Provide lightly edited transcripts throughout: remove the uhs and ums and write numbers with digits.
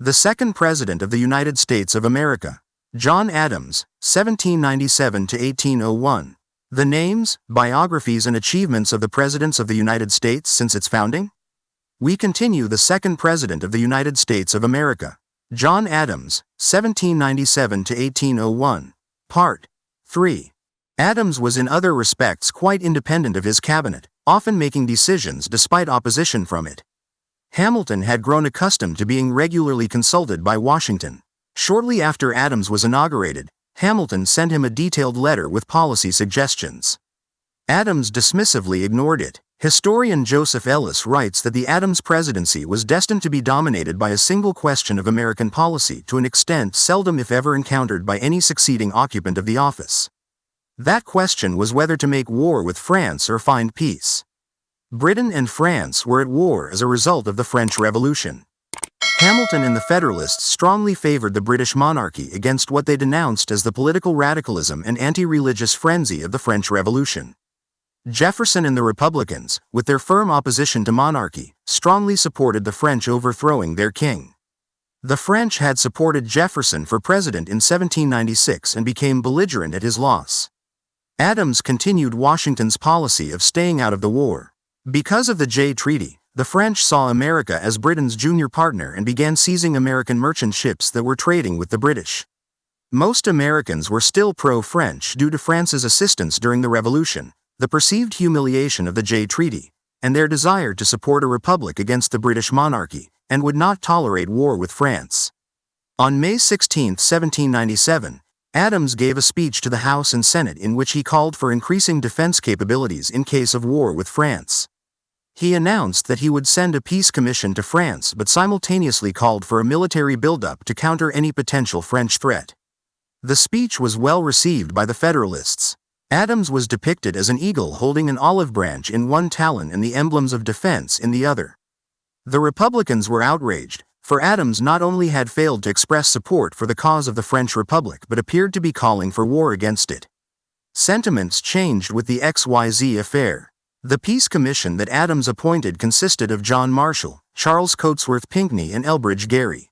The second President of the United States of America, John Adams, 1797 to 1801. The names, biographies and achievements of the Presidents of the United States since its founding? We continue the second President of the United States of America, John Adams, 1797 to 1801. Part 3. Adams was in other respects quite independent of his cabinet, often making decisions despite opposition from it. Hamilton had grown accustomed to being regularly consulted by Washington. Shortly after Adams was inaugurated, Hamilton sent him a detailed letter with policy suggestions. Adams dismissively ignored it. Historian Joseph Ellis writes that the Adams presidency was destined to be dominated by a single question of American policy to an extent seldom if ever encountered by any succeeding occupant of the office. That question was whether to make war with France or find peace. Britain and France were at war as a result of the French Revolution. Hamilton and the Federalists strongly favored the British monarchy against what they denounced as the political radicalism and anti-religious frenzy of the French Revolution. Jefferson and the Republicans, with their firm opposition to monarchy, strongly supported the French overthrowing their king. The French had supported Jefferson for president in 1796 and became belligerent at his loss. Adams continued Washington's policy of staying out of the war. Because of the Jay Treaty, the French saw America as Britain's junior partner and began seizing American merchant ships that were trading with the British. Most Americans were still pro-French due to France's assistance during the Revolution, the perceived humiliation of the Jay Treaty, and their desire to support a republic against the British monarchy, and would not tolerate war with France. On May 16, 1797, Adams gave a speech to the House and Senate in which he called for increasing defense capabilities in case of war with France. He announced that he would send a peace commission to France but simultaneously called for a military buildup to counter any potential French threat. The speech was well received by the Federalists. Adams was depicted as an eagle holding an olive branch in one talon and the emblems of defense in the other. The Republicans were outraged, for Adams not only had failed to express support for the cause of the French Republic but appeared to be calling for war against it. Sentiments changed with the XYZ affair. The peace commission that Adams appointed consisted of John Marshall, Charles Cotesworth Pinckney and Elbridge Gerry.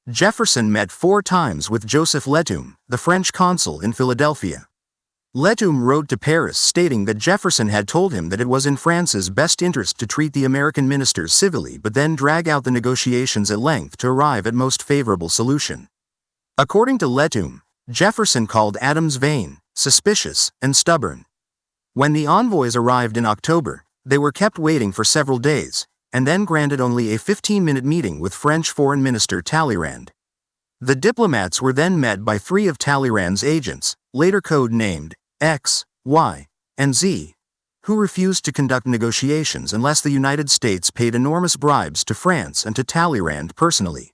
Jefferson met 4 times with Joseph Letum, the French consul in Philadelphia. Letum wrote to Paris stating that Jefferson had told him that it was in France's best interest to treat the American ministers civilly but then drag out the negotiations at length to arrive at most favorable solution. According to Letum, Jefferson called Adams vain, suspicious, and stubborn. When the envoys arrived in October, they were kept waiting for several days, and then granted only a 15-minute meeting with French Foreign Minister Talleyrand. The diplomats were then met by 3 of Talleyrand's agents, later code-named X, Y, and Z, who refused to conduct negotiations unless the United States paid enormous bribes to France and to Talleyrand personally.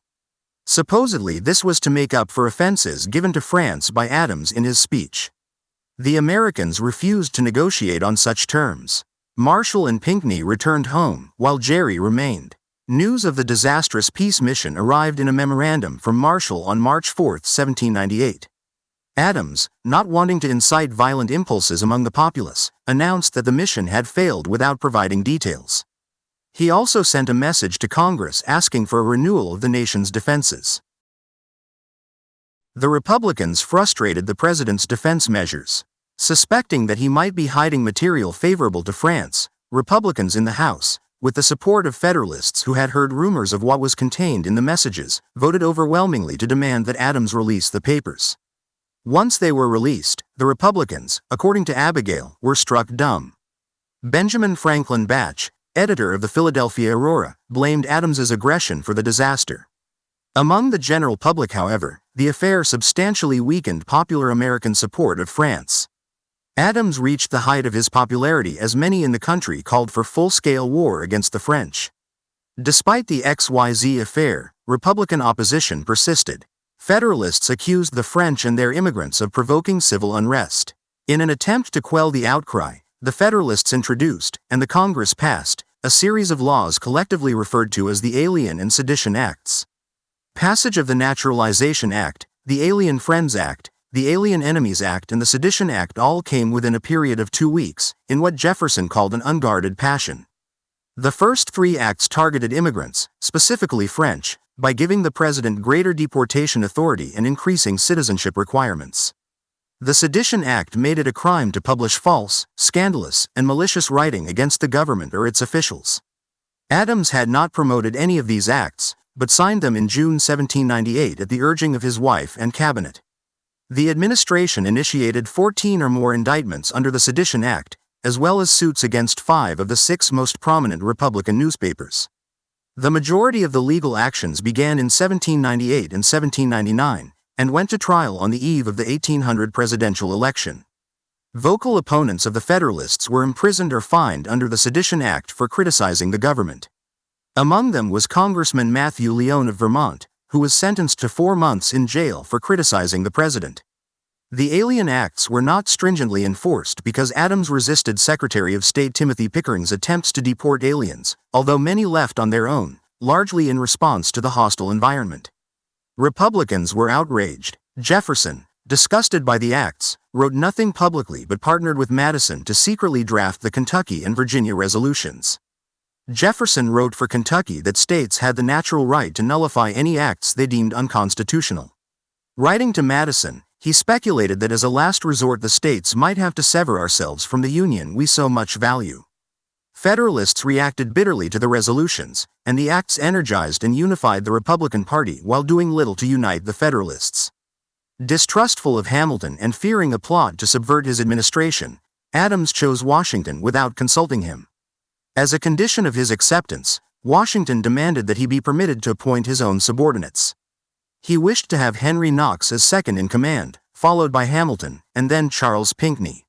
Supposedly this was to make up for offenses given to France by Adams in his speech. The Americans refused to negotiate on such terms. Marshall and Pinckney returned home, while Gerry remained. News of the disastrous peace mission arrived in a memorandum from Marshall on March 4, 1798. Adams, not wanting to incite violent impulses among the populace, announced that the mission had failed without providing details. He also sent a message to Congress asking for a renewal of the nation's defenses. The Republicans frustrated the president's defense measures. Suspecting that he might be hiding material favorable to France, Republicans in the House, with the support of Federalists who had heard rumors of what was contained in the messages, voted overwhelmingly to demand that Adams release the papers. Once they were released, the Republicans, according to Abigail, were struck dumb. Benjamin Franklin Batch, editor of the Philadelphia Aurora, blamed Adams's aggression for the disaster. Among the general public, however, the affair substantially weakened popular American support of France. Adams reached the height of his popularity as many in the country called for full-scale war against the French. Despite the XYZ affair, Republican opposition persisted. Federalists accused the French and their immigrants of provoking civil unrest. In an attempt to quell the outcry, the Federalists introduced, and the Congress passed, a series of laws collectively referred to as the Alien and Sedition Acts. Passage of the Naturalization Act, the Alien Friends Act, the Alien Enemies Act and the Sedition Act all came within a period of 2 weeks, in what Jefferson called an unguarded passion. The first 3 acts targeted immigrants, specifically French, by giving the president greater deportation authority and increasing citizenship requirements. The Sedition Act made it a crime to publish false, scandalous, and malicious writing against the government or its officials. Adams had not promoted any of these acts, but signed them in June 1798 at the urging of his wife and cabinet. The administration initiated 14 or more indictments under the Sedition Act, as well as suits against 5 of the 6 most prominent Republican newspapers. The majority of the legal actions began in 1798 and 1799, and went to trial on the eve of the 1800 presidential election. Vocal opponents of the Federalists were imprisoned or fined under the Sedition Act for criticizing the government. Among them was Congressman Matthew Lyon of Vermont, who was sentenced to 4 months in jail for criticizing the president. The Alien Acts were not stringently enforced because Adams resisted Secretary of State Timothy Pickering's attempts to deport aliens, although many left on their own, largely in response to the hostile environment. Republicans were outraged. Jefferson, disgusted by the acts, wrote nothing publicly but partnered with Madison to secretly draft the Kentucky and Virginia resolutions. Jefferson wrote for Kentucky that states had the natural right to nullify any acts they deemed unconstitutional. Writing to Madison, he speculated that as a last resort the states might have to sever ourselves from the Union we so much value. Federalists reacted bitterly to the resolutions, and the acts energized and unified the Republican Party while doing little to unite the Federalists. Distrustful of Hamilton and fearing a plot to subvert his administration, Adams chose Washington without consulting him. As a condition of his acceptance, Washington demanded that he be permitted to appoint his own subordinates. He wished to have Henry Knox as second in command, followed by Hamilton, and then Charles Pinckney.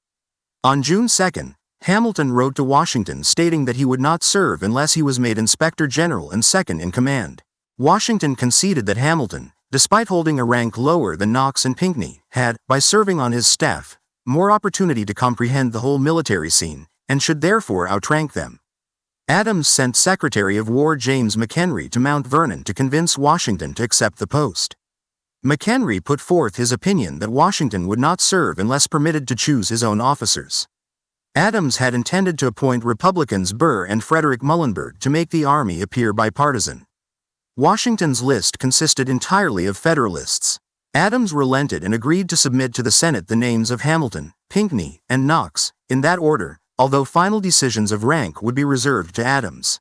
On June 2, Hamilton wrote to Washington stating that he would not serve unless he was made Inspector General and second in command. Washington conceded that Hamilton, despite holding a rank lower than Knox and Pinckney, had, by serving on his staff, more opportunity to comprehend the whole military scene, and should therefore outrank them. Adams sent Secretary of War James McHenry to Mount Vernon to convince Washington to accept the post. McHenry put forth his opinion that Washington would not serve unless permitted to choose his own officers. Adams had intended to appoint Republicans Burr and Frederick Muhlenberg to make the army appear bipartisan. Washington's list consisted entirely of Federalists. Adams relented and agreed to submit to the Senate the names of Hamilton, Pinckney, and Knox, in that order, although final decisions of rank would be reserved to Adams.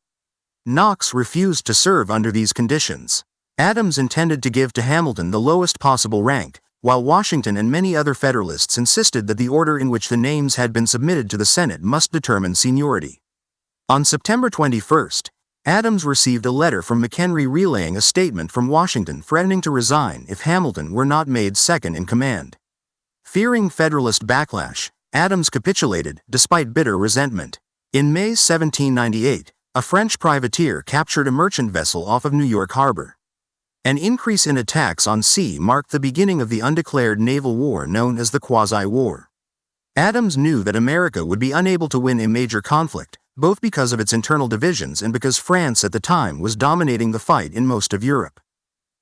Knox refused to serve under these conditions. Adams intended to give to Hamilton the lowest possible rank, while Washington and many other Federalists insisted that the order in which the names had been submitted to the Senate must determine seniority. On September 21, Adams received a letter from McHenry relaying a statement from Washington threatening to resign if Hamilton were not made second in command. Fearing Federalist backlash, Adams capitulated, despite bitter resentment. In May 1798, a French privateer captured a merchant vessel off of New York Harbor. An increase in attacks on sea marked the beginning of the undeclared naval war known as the Quasi-War. Adams knew that America would be unable to win a major conflict, both because of its internal divisions and because France at the time was dominating the fight in most of Europe.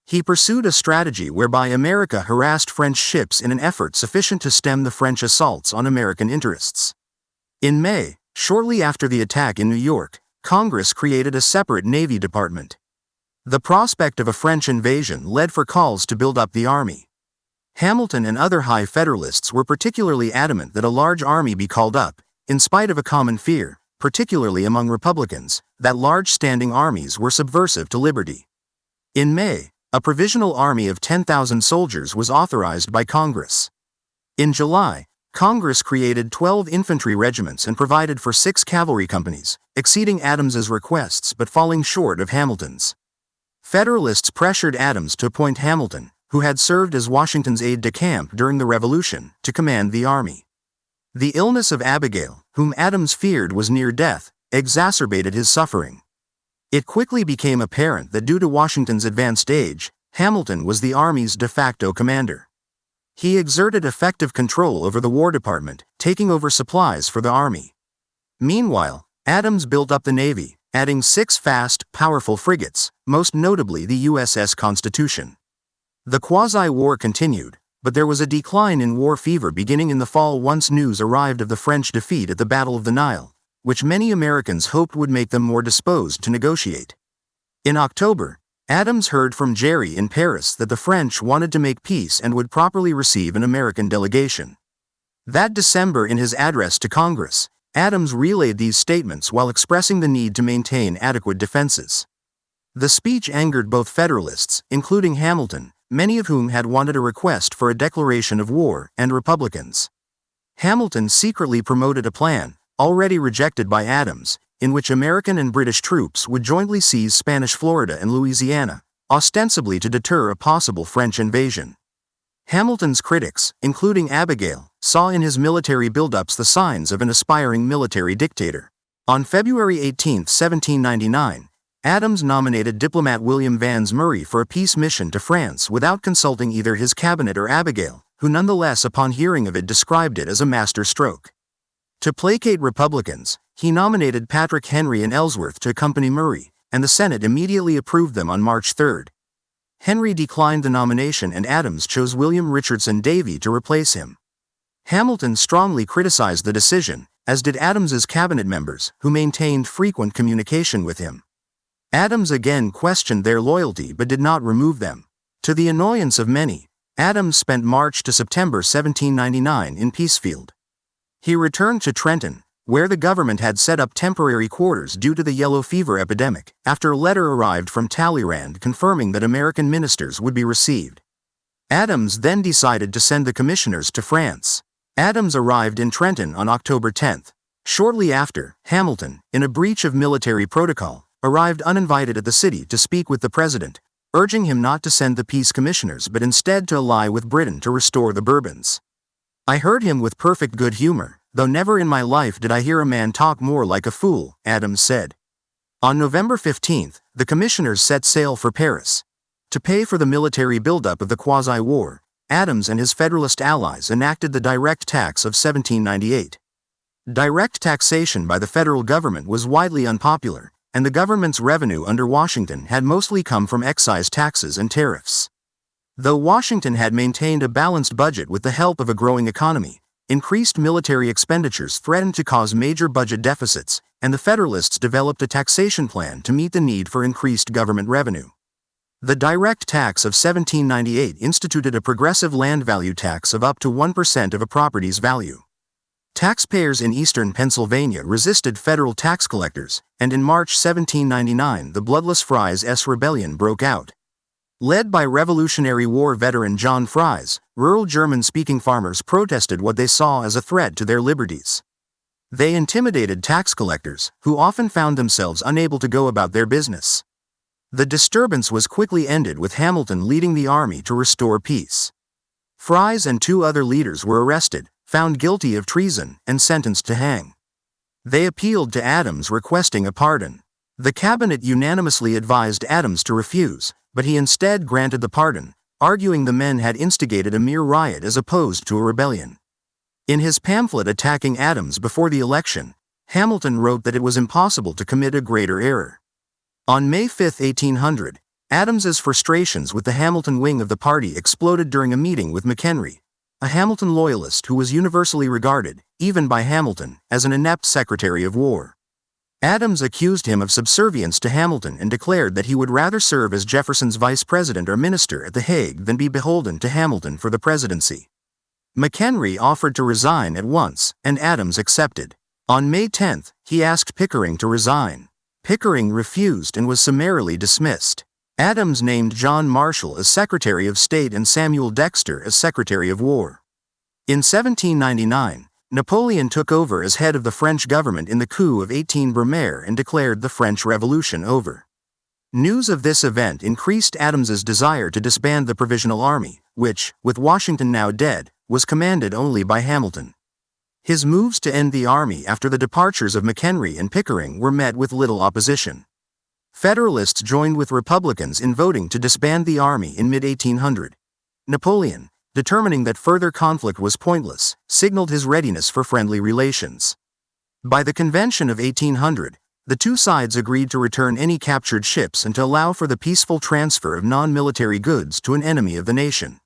He pursued a strategy whereby America harassed French ships in an effort sufficient to stem the French assaults on American interests. In May, shortly after the attack in New York, Congress created a separate Navy department. The prospect of a French invasion led for calls to build up the army. Hamilton and other high Federalists were particularly adamant that a large army be called up, in spite of a common fear, particularly among Republicans, that large standing armies were subversive to liberty. In May, a provisional army of 10,000 soldiers was authorized by Congress. In July, Congress created 12 infantry regiments and provided for 6 cavalry companies, exceeding Adams's requests but falling short of Hamilton's. Federalists pressured Adams to appoint Hamilton, who had served as Washington's aide-de-camp during the Revolution, to command the army. The illness of Abigail, whom Adams feared was near death, exacerbated his suffering. It quickly became apparent that due to Washington's advanced age, Hamilton was the Army's de facto commander. He exerted effective control over the War Department, taking over supplies for the Army. Meanwhile, Adams built up the Navy, adding 6 fast, powerful frigates, most notably the USS Constitution. The Quasi-War continued, but there was a decline in war fever beginning in the fall once news arrived of the French defeat at the Battle of the Nile, which many Americans hoped would make them more disposed to negotiate. In October, Adams heard from Gerry in Paris that the French wanted to make peace and would properly receive an American delegation. That December, in his address to Congress, Adams relayed these statements while expressing the need to maintain adequate defenses. The speech angered both Federalists, including Hamilton, many of whom had wanted a request for a declaration of war, and Republicans. Hamilton secretly promoted a plan, already rejected by Adams, in which American and British troops would jointly seize Spanish Florida and Louisiana, ostensibly to deter a possible French invasion. Hamilton's critics, including Abigail, saw in his military buildups the signs of an aspiring military dictator. On February 18, 1799, Adams nominated diplomat William Vans Murray for a peace mission to France without consulting either his cabinet or Abigail, who nonetheless upon hearing of it described it as a master stroke. To placate Republicans, he nominated Patrick Henry and Ellsworth to accompany Murray, and the Senate immediately approved them on March 3. Henry declined the nomination and Adams chose William Richardson Davie to replace him. Hamilton strongly criticized the decision, as did Adams's cabinet members, who maintained frequent communication with him. Adams again questioned their loyalty but did not remove them. To the annoyance of many, Adams spent March to September 1799 in Peacefield. He returned to Trenton, where the government had set up temporary quarters due to the yellow fever epidemic, after a letter arrived from Talleyrand confirming that American ministers would be received. Adams then decided to send the commissioners to France. Adams arrived in Trenton on October 10. Shortly after, Hamilton, in a breach of military protocol, arrived uninvited at the city to speak with the president, urging him not to send the peace commissioners but instead to ally with Britain to restore the Bourbons. "I heard him with perfect good humor, though never in my life did I hear a man talk more like a fool," Adams said. On November 15, the commissioners set sail for Paris. To pay for the military buildup of the quasi-war, Adams and his Federalist allies enacted the direct tax of 1798. Direct taxation by the federal government was widely unpopular, and the government's revenue under Washington had mostly come from excise taxes and tariffs. Though Washington had maintained a balanced budget with the help of a growing economy, increased military expenditures threatened to cause major budget deficits, and the Federalists developed a taxation plan to meet the need for increased government revenue. The direct tax of 1798 instituted a progressive land value tax of up to 1% of a property's value. Taxpayers in eastern Pennsylvania resisted federal tax collectors, and in March 1799 the Bloodless Fries' Rebellion broke out. Led by Revolutionary War veteran John Fries, rural German-speaking farmers protested what they saw as a threat to their liberties. They intimidated tax collectors, who often found themselves unable to go about their business. The disturbance was quickly ended with Hamilton leading the army to restore peace. Fries and 2 other leaders were arrested, found guilty of treason, and sentenced to hang. They appealed to Adams requesting a pardon. The cabinet unanimously advised Adams to refuse, but he instead granted the pardon, arguing the men had instigated a mere riot as opposed to a rebellion. In his pamphlet attacking Adams before the election, Hamilton wrote that it was impossible to commit a greater error. On May 5, 1800, Adams's frustrations with the Hamilton wing of the party exploded during a meeting with McHenry, a Hamilton loyalist who was universally regarded, even by Hamilton, as an inept Secretary of War. Adams accused him of subservience to Hamilton and declared that he would rather serve as Jefferson's vice president or minister at The Hague than be beholden to Hamilton for the presidency. McHenry offered to resign at once, and Adams accepted. On May 10, he asked Pickering to resign. Pickering refused and was summarily dismissed. Adams named John Marshall as Secretary of State and Samuel Dexter as Secretary of War. In 1799, Napoleon took over as head of the French government in the coup of 18 Brumaire and declared the French Revolution over. News of this event increased Adams's desire to disband the Provisional Army, which, with Washington now dead, was commanded only by Hamilton. His moves to end the army after the departures of McHenry and Pickering were met with little opposition. Federalists joined with Republicans in voting to disband the army in mid-1800. Napoleon, determining that further conflict was pointless, signaled his readiness for friendly relations. By the Convention of 1800, the 2 sides agreed to return any captured ships and to allow for the peaceful transfer of non-military goods to an enemy of the nation.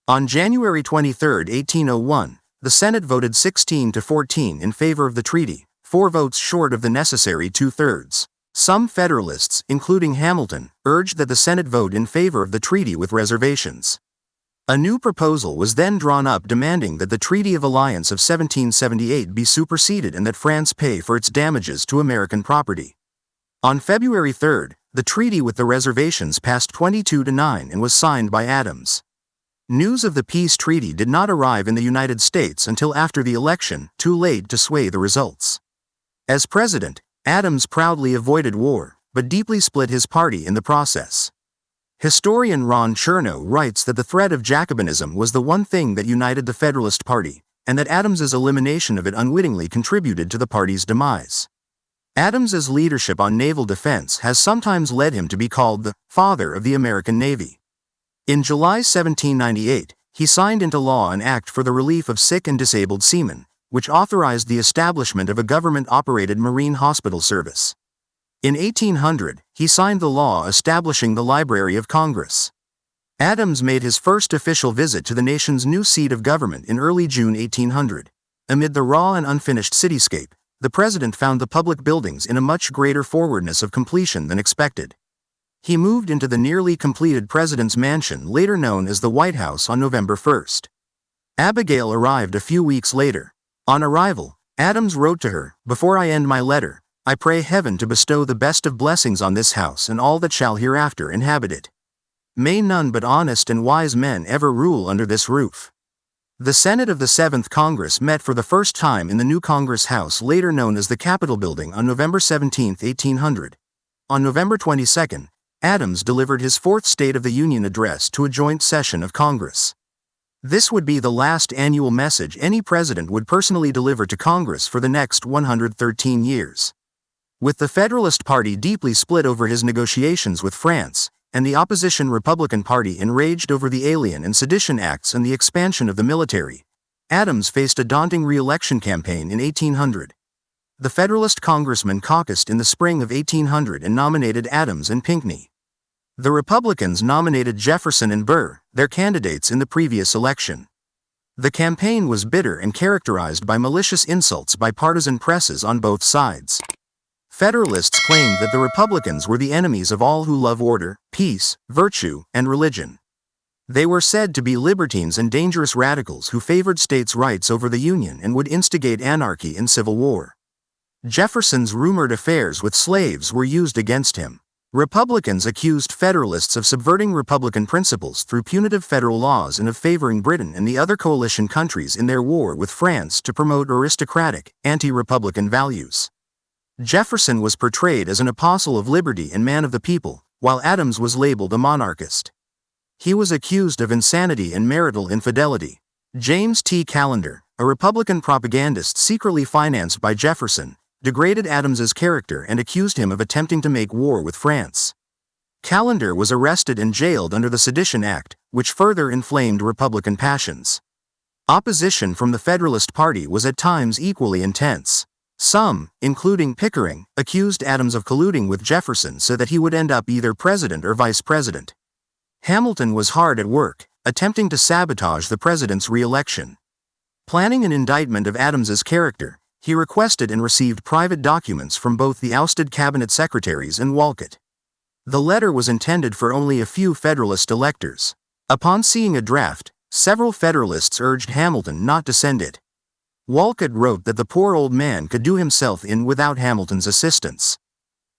On January 23, 1801, the Senate voted 16 to 14 in favor of the treaty, 4 votes short of the necessary 2/3. Some Federalists, including Hamilton, urged that the Senate vote in favor of the treaty with reservations. A new proposal was then drawn up demanding that the Treaty of Alliance of 1778 be superseded and that France pay for its damages to American property. On February 3, the treaty with the reservations passed 22-9 and was signed by Adams. News of the peace treaty did not arrive in the United States until after the election, too late to sway the results. As president, Adams proudly avoided war, but deeply split his party in the process. Historian Ron Chernow writes that the threat of Jacobinism was the one thing that united the Federalist Party, and that Adams's elimination of it unwittingly contributed to the party's demise. Adams's leadership on naval defense has sometimes led him to be called the father of the American Navy. In July 1798, he signed into law an act for the relief of sick and disabled seamen, which authorized the establishment of a government-operated marine hospital service. In 1800, he signed the law establishing the Library of Congress. Adams made his first official visit to the nation's new seat of government in early June 1800. Amid the raw and unfinished cityscape, the president found the public buildings in a much greater forwardness of completion than expected. He moved into the nearly completed President's Mansion, later known as the White House, on November 1. Abigail arrived a few weeks later. On arrival, Adams wrote to her, "Before I end my letter, I pray heaven to bestow the best of blessings on this house and all that shall hereafter inhabit it. May none but honest and wise men ever rule under this roof." The Senate of the 7th Congress met for the first time in the new Congress House, later known as the Capitol Building, on November 17, 1800. On November 22, Adams delivered his fourth State of the Union address to a joint session of Congress. This would be the last annual message any president would personally deliver to Congress for the next 113 years. With the Federalist Party deeply split over his negotiations with France, and the opposition Republican Party enraged over the Alien and Sedition Acts and the expansion of the military, Adams faced a daunting re-election campaign in 1800. The Federalist congressmen caucused in the spring of 1800 and nominated Adams and Pinckney. The Republicans nominated Jefferson and Burr, their candidates in the previous election. The campaign was bitter and characterized by malicious insults by partisan presses on both sides. Federalists claimed that the Republicans were the enemies of all who love order, peace, virtue, and religion. They were said to be libertines and dangerous radicals who favored states' rights over the Union and would instigate anarchy and civil war. Jefferson's rumored affairs with slaves were used against him. Republicans accused Federalists of subverting Republican principles through punitive federal laws and of favoring Britain and the other coalition countries in their war with France to promote aristocratic, anti-Republican values. Jefferson was portrayed as an apostle of liberty and man of the people, while Adams was labeled a monarchist. He was accused of insanity and marital infidelity. James T. Callender, a Republican propagandist secretly financed by Jefferson, degraded Adams's character and accused him of attempting to make war with France. Callender was arrested and jailed under the Sedition Act, which further inflamed Republican passions. Opposition from the Federalist Party was at times equally intense. Some, including Pickering, accused Adams of colluding with Jefferson so that he would end up either president or vice president. Hamilton was hard at work, attempting to sabotage the president's re-election. Planning an indictment of Adams's character, he requested and received private documents from both the ousted cabinet secretaries and Wolcott. The letter was intended for only a few Federalist electors. Upon seeing a draft, several Federalists urged Hamilton not to send it. Wolcott wrote that the poor old man could do himself in without Hamilton's assistance.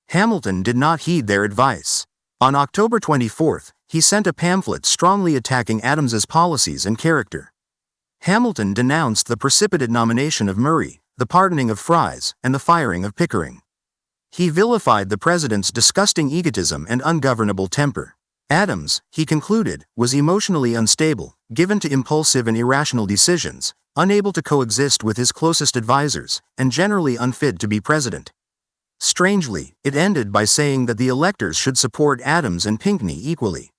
Hamilton did not heed their advice. On October 24, he sent a pamphlet strongly attacking Adams's policies and character. Hamilton denounced the precipitate nomination of Murray, the pardoning of Fries, and the firing of Pickering. He vilified the president's disgusting egotism and ungovernable temper. Adams, he concluded, was emotionally unstable, given to impulsive and irrational decisions, unable to coexist with his closest advisers, and generally unfit to be president. Strangely, it ended by saying that the electors should support Adams and Pinckney equally.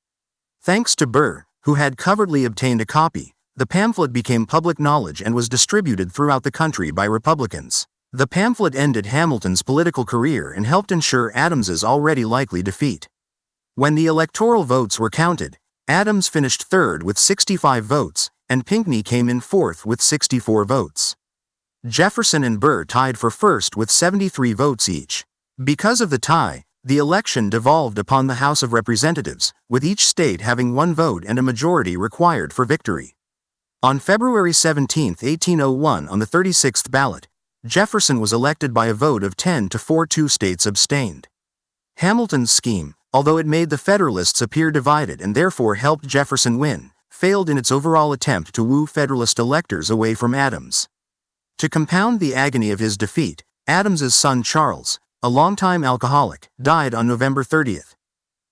Thanks to Burr, who had covertly obtained a copy, the pamphlet became public knowledge and was distributed throughout the country by Republicans. The pamphlet ended Hamilton's political career and helped ensure Adams's already likely defeat. When the electoral votes were counted, Adams finished third with 65 votes, and Pinckney came in fourth with 64 votes. Jefferson and Burr tied for first with 73 votes each. Because of the tie, the election devolved upon the House of Representatives, with each state having one vote and a majority required for victory. On February 17, 1801, on the 36th ballot, Jefferson was elected by a vote of 10 to 4. 2 states abstained. Hamilton's scheme, although it made the Federalists appear divided and therefore helped Jefferson win, failed in its overall attempt to woo Federalist electors away from Adams. To compound the agony of his defeat, Adams's son Charles, a longtime alcoholic, died on November 30th.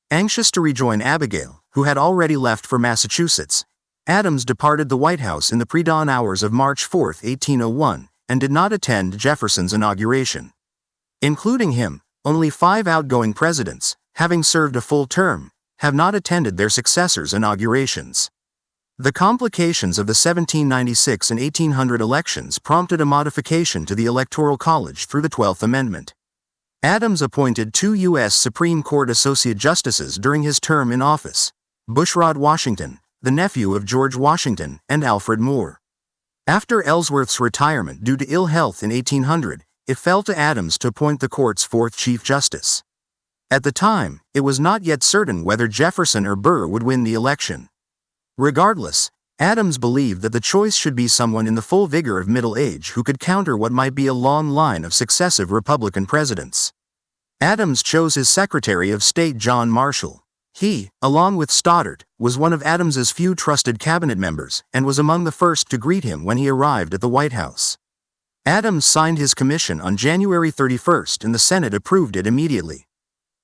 Anxious to rejoin Abigail, who had already left for Massachusetts, Adams departed the White House in the pre-dawn hours of March 4, 1801, and did not attend Jefferson's inauguration. Including him, only 5 outgoing presidents, having served a full term, have not attended their successors' inaugurations. The complications of the 1796 and 1800 elections prompted a modification to the Electoral College through the 12th Amendment. Adams appointed 2 U.S. Supreme Court Associate Justices during his term in office: Bushrod Washington, the nephew of George Washington, and Alfred Moore. After Ellsworth's retirement due to ill health in 1800, it fell to Adams to appoint the court's 4th Chief Justice. At the time, it was not yet certain whether Jefferson or Burr would win the election. Regardless, Adams believed that the choice should be someone in the full vigor of middle age who could counter what might be a long line of successive Republican presidents. Adams chose his Secretary of State John Marshall. He, along with Stoddard, was one of Adams's few trusted cabinet members and was among the first to greet him when he arrived at the White House. Adams signed his commission on January 31st and the Senate approved it immediately.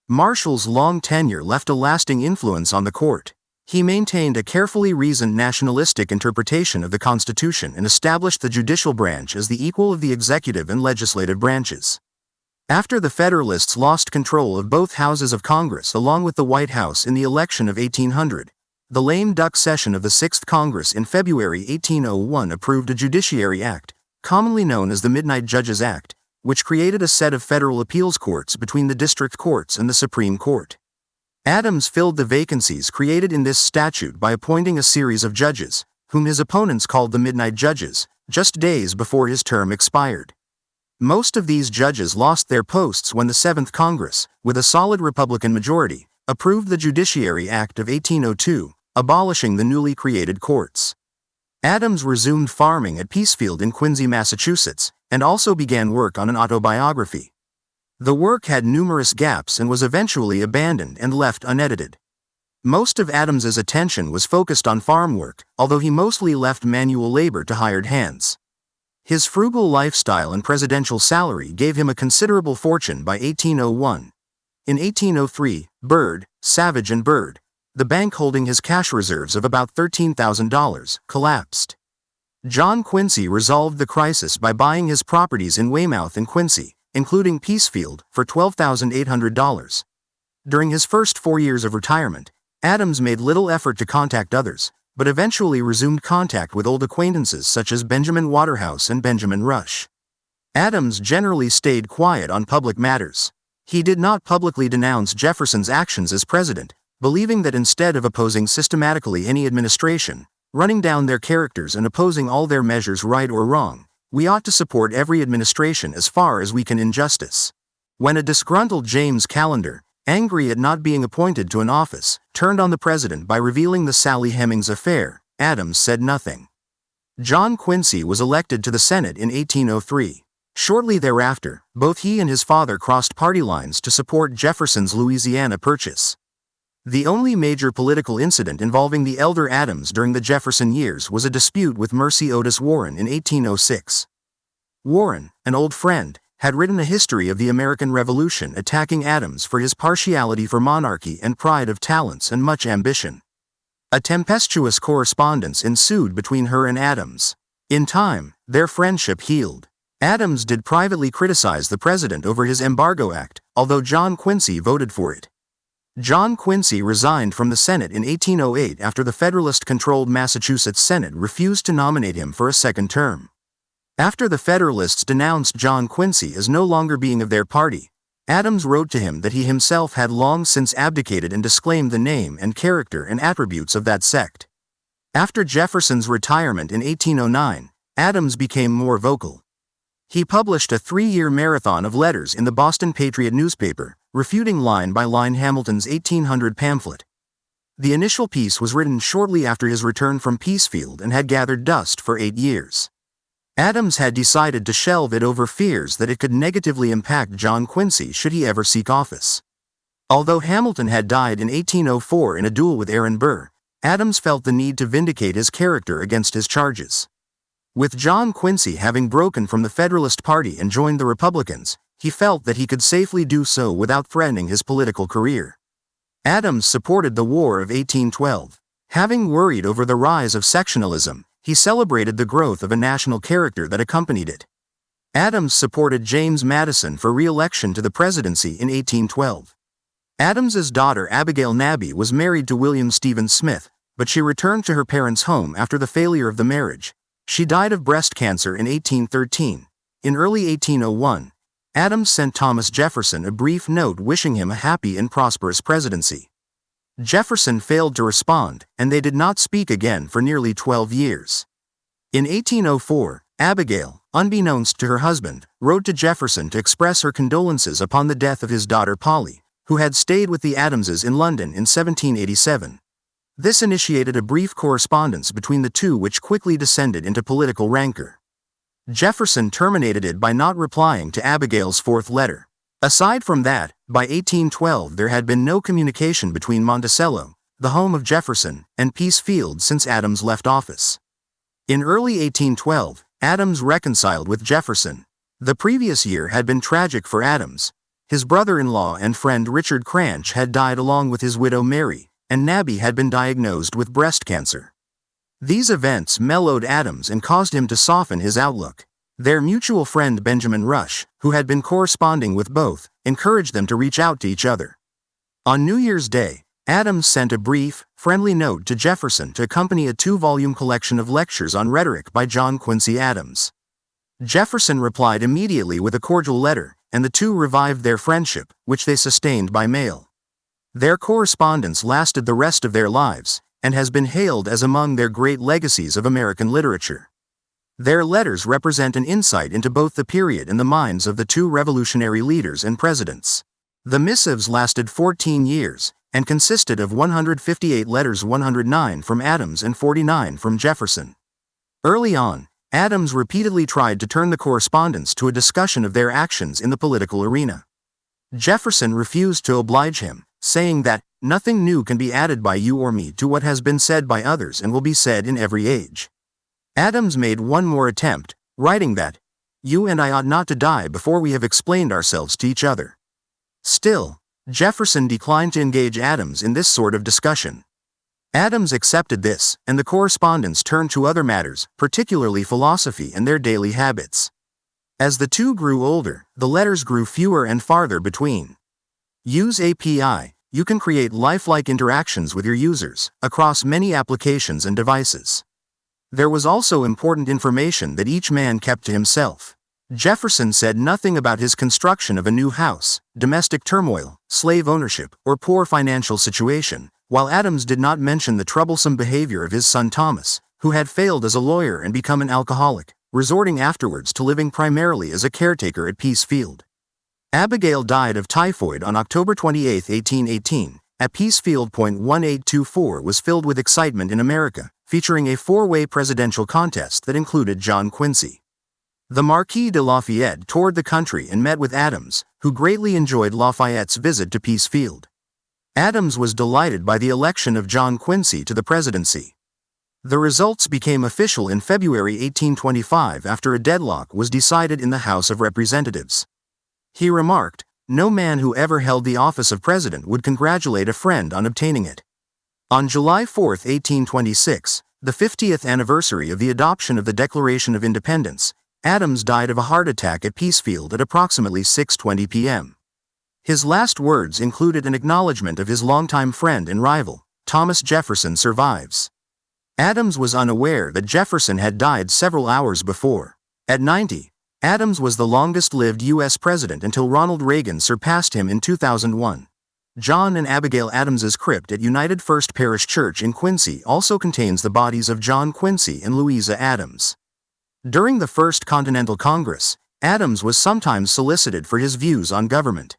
Marshall's long tenure left a lasting influence on the court. He maintained a carefully reasoned nationalistic interpretation of the Constitution and established the judicial branch as the equal of the executive and legislative branches. After the Federalists lost control of both houses of Congress along with the White House in the election of 1800, the lame duck session of the 6th Congress in February 1801 approved a Judiciary Act, commonly known as the Midnight Judges Act, which created a set of federal appeals courts between the district courts and the Supreme Court. Adams filled the vacancies created in this statute by appointing a series of judges, whom his opponents called the Midnight Judges, just days before his term expired. Most of these judges lost their posts when the 7th Congress, with a solid Republican majority, approved the Judiciary Act of 1802, abolishing the newly created courts. Adams resumed farming at Peacefield in Quincy, Massachusetts, and also began work on an autobiography. The work had numerous gaps and was eventually abandoned and left unedited. Most of Adams's attention was focused on farm work, although he mostly left manual labor to hired hands. His frugal lifestyle and presidential salary gave him a considerable fortune by 1801. In 1803, Byrd, Savage and Byrd, the bank holding his cash reserves of about $13,000, collapsed. John Quincy resolved the crisis by buying his properties in Weymouth and Quincy, including Peacefield, for $12,800. During his first 4 years of retirement, Adams made little effort to contact others, but eventually resumed contact with old acquaintances such as Benjamin Waterhouse and Benjamin Rush. Adams generally stayed quiet on public matters. He did not publicly denounce Jefferson's actions as president, believing that instead of opposing systematically any administration, running down their characters and opposing all their measures right or wrong, we ought to support every administration as far as we can in justice. When a disgruntled James Callender, angry at not being appointed to an office, turned on the president by revealing the Sally Hemings affair, Adams said nothing. John Quincy was elected to the Senate in 1803. Shortly thereafter, both he and his father crossed party lines to support Jefferson's Louisiana Purchase. The only major political incident involving the elder Adams during the Jefferson years was a dispute with Mercy Otis Warren in 1806. Warren, an old friend, had written a history of the American Revolution attacking Adams for his partiality for monarchy and pride of talents and much ambition. A tempestuous correspondence ensued between her and Adams. In time, their friendship healed. Adams did privately criticize the president over his Embargo Act, although John Quincy voted for it. John Quincy resigned from the Senate in 1808 after the Federalist-controlled Massachusetts Senate refused to nominate him for a second term. After the Federalists denounced John Quincy as no longer being of their party, Adams wrote to him that he himself had long since abdicated and disclaimed the name and character and attributes of that sect. After Jefferson's retirement in 1809, Adams became more vocal. He published a 3-year marathon of letters in the Boston Patriot newspaper, refuting line by line Hamilton's 1800 pamphlet. The initial piece was written shortly after his return from Peacefield and had gathered dust for 8 years. Adams had decided to shelve it over fears that it could negatively impact John Quincy should he ever seek office. Although Hamilton had died in 1804 in a duel with Aaron Burr, Adams felt the need to vindicate his character against his charges. With John Quincy having broken from the Federalist Party and joined the Republicans, he felt that he could safely do so without threatening his political career. Adams supported the War of 1812. Having worried over the rise of sectionalism, he celebrated the growth of a national character that accompanied it. Adams supported James Madison for re-election to the presidency in 1812. Adams's daughter Abigail Nabby was married to William Stephen Smith, but she returned to her parents' home after the failure of the marriage. She died of breast cancer in 1813. In early 1801, Adams sent Thomas Jefferson a brief note wishing him a happy and prosperous presidency. Jefferson failed to respond, and they did not speak again for nearly 12 years. In 1804, Abigail, unbeknownst to her husband, wrote to Jefferson to express her condolences upon the death of his daughter Polly, who had stayed with the Adamses in London in 1787. This initiated a brief correspondence between the two which quickly descended into political rancor. Jefferson terminated it by not replying to Abigail's fourth letter. Aside from that, by 1812 there had been no communication between Monticello, the home of Jefferson, and Peacefield since Adams left office. In early 1812, Adams reconciled with Jefferson. The previous year had been tragic for Adams. His brother-in-law and friend Richard Cranch had died along with his widow Mary, and Nabby had been diagnosed with breast cancer. These events mellowed Adams and caused him to soften his outlook. Their mutual friend Benjamin Rush, who had been corresponding with both, encouraged them to reach out to each other. On New Year's Day, Adams sent a brief, friendly note to Jefferson to accompany a 2-volume collection of lectures on rhetoric by John Quincy Adams. Jefferson replied immediately with a cordial letter, and the two revived their friendship, which they sustained by mail. Their correspondence lasted the rest of their lives, and has been hailed as among their great legacies of American literature. Their letters represent an insight into both the period and the minds of the two revolutionary leaders and presidents. The missives lasted 14 years, and consisted of 158 letters, 109 from Adams and 49 from Jefferson. Early on, Adams repeatedly tried to turn the correspondence to a discussion of their actions in the political arena. Jefferson refused to oblige him, saying that, "Nothing new can be added by you or me to what has been said by others and will be said in every age." Adams made one more attempt, writing that, "You and I ought not to die before we have explained ourselves to each other." Still, Jefferson declined to engage Adams in this sort of discussion. Adams accepted this, and the correspondence turned to other matters, particularly philosophy and their daily habits. As the two grew older, the letters grew fewer and farther between. Use API. You can create lifelike interactions with your users, across many applications and devices. There was also important information that each man kept to himself. Jefferson said nothing about his construction of a new house, domestic turmoil, slave ownership, or poor financial situation, while Adams did not mention the troublesome behavior of his son Thomas, who had failed as a lawyer and become an alcoholic, resorting afterwards to living primarily as a caretaker at Peacefield. Abigail died of typhoid on October 28, 1818, at Peacefield. 1824 was filled with excitement in America, featuring a 4-way presidential contest that included John Quincy. The Marquis de Lafayette toured the country and met with Adams, who greatly enjoyed Lafayette's visit to Peacefield. Adams was delighted by the election of John Quincy to the presidency. The results became official in February 1825 after a deadlock was decided in the House of Representatives. He remarked, "No man who ever held the office of president would congratulate a friend on obtaining it." On July 4, 1826, the 50th anniversary of the adoption of the Declaration of Independence, Adams died of a heart attack at Peacefield at approximately 6:20 p.m. His last words included an acknowledgement of his longtime friend and rival, Thomas Jefferson survives. Adams was unaware that Jefferson had died several hours before. At 90, Adams was the longest-lived U.S. president until Ronald Reagan surpassed him in 2001. John and Abigail Adams's crypt at United First Parish Church in Quincy also contains the bodies of John Quincy and Louisa Adams. During the First Continental Congress, Adams was sometimes solicited for his views on government.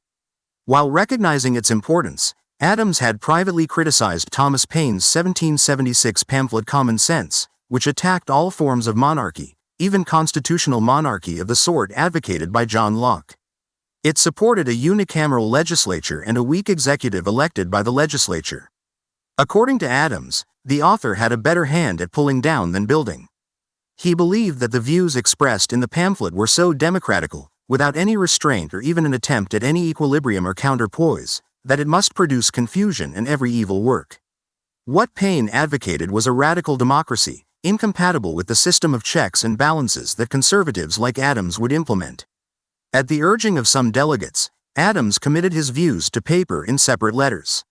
While recognizing its importance, Adams had privately criticized Thomas Paine's 1776 pamphlet Common Sense, which attacked all forms of monarchy, even constitutional monarchy of the sort advocated by John Locke. It supported a unicameral legislature and a weak executive elected by the legislature. According to Adams, the author had a better hand at pulling down than building. He believed that the views expressed in the pamphlet were so democratical, without any restraint or even an attempt at any equilibrium or counterpoise, that it must produce confusion and every evil work. What Paine advocated was a radical democracy, incompatible with the system of checks and balances that conservatives like Adams would implement. At the urging of some delegates, Adams committed his views to paper in separate letters.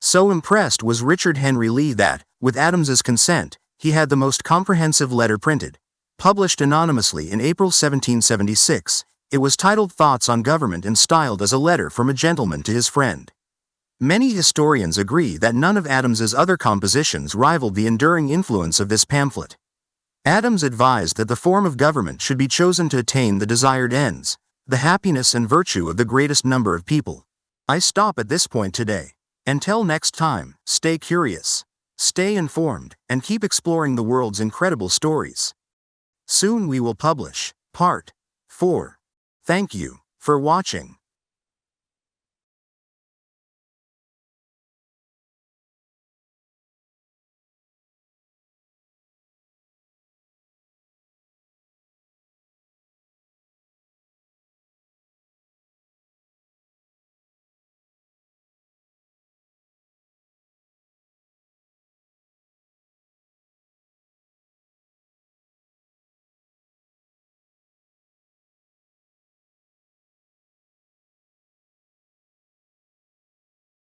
So impressed was Richard Henry Lee that, with Adams's consent, he had the most comprehensive letter printed. Published anonymously in April 1776, it was titled Thoughts on Government and styled as a letter from a gentleman to his friend. Many historians agree that none of Adams's other compositions rivaled the enduring influence of this pamphlet. Adams advised that the form of government should be chosen to attain the desired ends, the happiness and virtue of the greatest number of people. I stop at this point today. Until next time, stay curious, stay informed, and keep exploring the world's incredible stories. Soon we will publish Part 4. Thank you for watching.